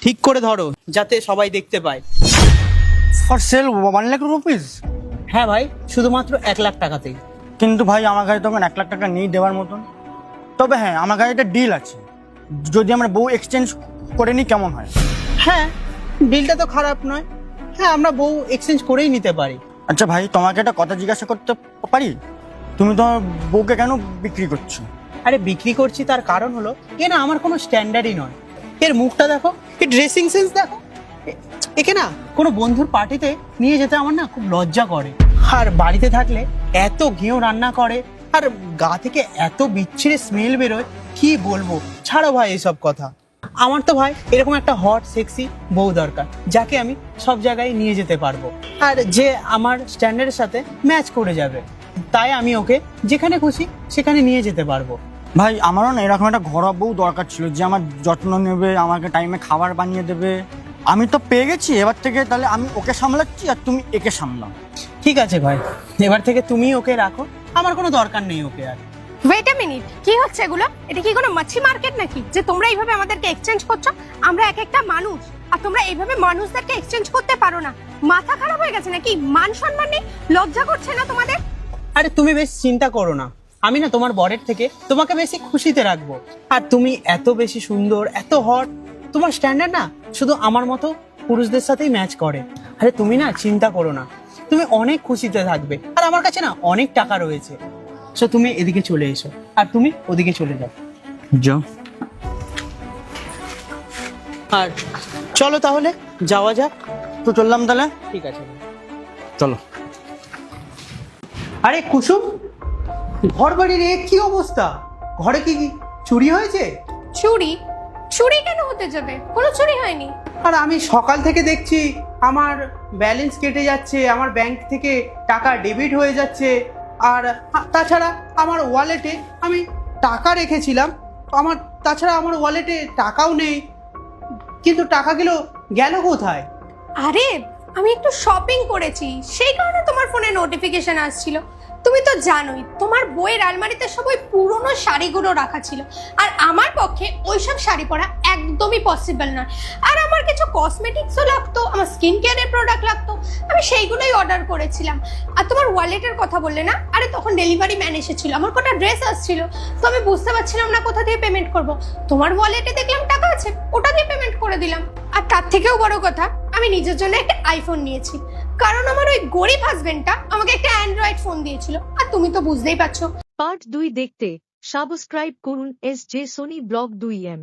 ঠিক করে ধরো যাতে সবাই দেখতে পায়। For sale 1,00,000 rupees? হ্যাঁ ভাই, শুধুমাত্র 1,00,000 টাকাতেই। কিন্তু ভাই আমার কাছে তখন 1,00,000 টাকা নেই দেওয়ার মতন। তবে হ্যাঁ, আমার কাছে একটা ডিল আছে, যদি আমরা বউ এক্সচেঞ্জ করে নিই কেমন হয়? হ্যাঁ, ডিলটা তো খারাপ নয়। হ্যাঁ, আমরা বউ এক্সচেঞ্জ করেই নিতে পারি। আচ্ছা ভাই, তোমাকে একটা কথা জিজ্ঞাসা করতে পারি? তুমি তোমার বউকে কেন বিক্রি করছো? আরে বিক্রি করছি তার কারণ হলো এ না আমার কোনো স্ট্যান্ডার্ডই নয়। এর মুখটা দেখো, এর ড্রেসিং সেন্স দেখো। একে না কোনো বন্ধুর পার্টিতে নিয়ে যেতে আমার না খুব লজ্জা করে। আর বাড়িতে থাকলে এত ঘিও রান্না করে, আর গা থেকে এত বিচ্ছিরি স্মেল বেরোয়, কি বলবো। ছাড়ো ভাই এসব কথা। আমার তো ভাই এরকম একটা হট সেক্সি বউ দরকার, যাকে আমি সব জায়গায় নিয়ে যেতে পারবো, আর যে আমার স্ট্যান্ডার্ডের সাথে ম্যাচ করে যাবে। তাই আমি ওকে যেখানে খুশি সেখানে নিয়ে যেতে পারবো। ভাই আমারও না এরকম একটা ঘরোয়া বউ দরকার ছিল, যে আমার যত্ন নেবে, আমাকে টাইমে খাবার বানিয়ে দেবে। আমি তো পেয়ে গেছি, এবার থেকে তাহলে আমি ওকে সামলাচ্ছি আর তুমি একে সামলাও। ঠিক আছে ভাই, এবার থেকে তুমি ওকে রাখো, আমার কোনো দরকার নেই ওকে আর। ওয়েট আ মিনিট, কি হচ্ছে এগুলো? এটা কি কোনো মাছি মার্কেট নাকি যে তোমরা এইভাবে আমাদেরকে এক্সচেঞ্জ করছো? আমরা এক একটা মানুষ, আর তোমরা এইভাবে মানুষদেরকে এক্সচেঞ্জ করতে পারো না। মাথা খারাপ হয়ে গেছে নাকি? মান সম্মান নেই? লজ্জা করছে না তোমাদের? আরে তুমি বেশ চিন্তা করো না, আমি না তোমার বরের থেকে তোমাকে বেশি খুশিতে রাখবো। আর তুমি এত বেশি সুন্দর, এত হট, তোমার স্ট্যান্ডার্ড না শুধু আমার মতো পুরুষদের সাথেই ম্যাচ করে। আরে তুমি না চিন্তা করো না, তুমি অনেক খুশিতে থাকবে। আর আমার কাছে না অনেক টাকা রয়েছে। সো তুমি এদিকে চলে এসো, আর তুমি ওদিকে চলে যাও। যাও। আর চলো তাহলে যাওয়া যাক। তো চললাম তাহলে। ঠিক আছে। চলো। আরে কুসুম, ঘর বাড়ির এ কি অবস্থা? ঘরে কি চুরি হয়েছে? চুরি? চুরি কেন হতে যাবে? কোনো চুরি হয়নি। আর আমি সকাল থেকে দেখছি আমার ব্যালেন্স কেটে যাচ্ছে, আমার ব্যাংক থেকে টাকা ডেবিট হয়ে যাচ্ছে। আর তাছাড়া আমার ওয়ালেটে আমি টাকা রেখেছিলাম, তাছাড়া আমার ওয়ালেটে টাকাও নেই। কিন্তু টাকাগুলো গেল কোথায়? আরে আমি একটু শপিং করেছি, সেই কারণে তোমার ফোনে নোটিফিকেশন আসছিল। তুমি তো জানোই তোমার বইয়ের আলমারিতে সব ওই পুরনো শাড়িগুলো রাখা ছিল, আর আমার পক্ষে ওইসব শাড়ি পরা একদমই পসিবল নয়। আর আমার কিছু কসমেটিক্সও লাগতো, আমার স্কিন কেয়ারের প্রোডাক্ট লাগতো, আমি সেইগুলোই অর্ডার করেছিলাম। আর তোমার ওয়ালেটের কথা বললে না, আরে তখন ডেলিভারি ম্যান এসেছিল, আমার কটা ড্রেস আসছিল, তো আমি বুঝতে পারছিলাম না কোথা দিয়ে পেমেন্ট করব। তোমার ওয়ালেটে দেখলাম টাকা আছে, ওটা দিয়ে পেমেন্ট করে দিলাম। আর তার থেকেও বড় কথা, আমি নিজের জন্য একটা আইফোন নিয়েছি, কারণ আমার ওই গরিব হাজবেন্ডটা আমাকে একটা অ্যান্ড্রয়েড ফোন দিয়েছিল। আর তুমি তো বুঝতেই পারছো। পার্ট 2 দেখতে সাবস্ক্রাইব করুন SJ সোনি ব্লগ 2M।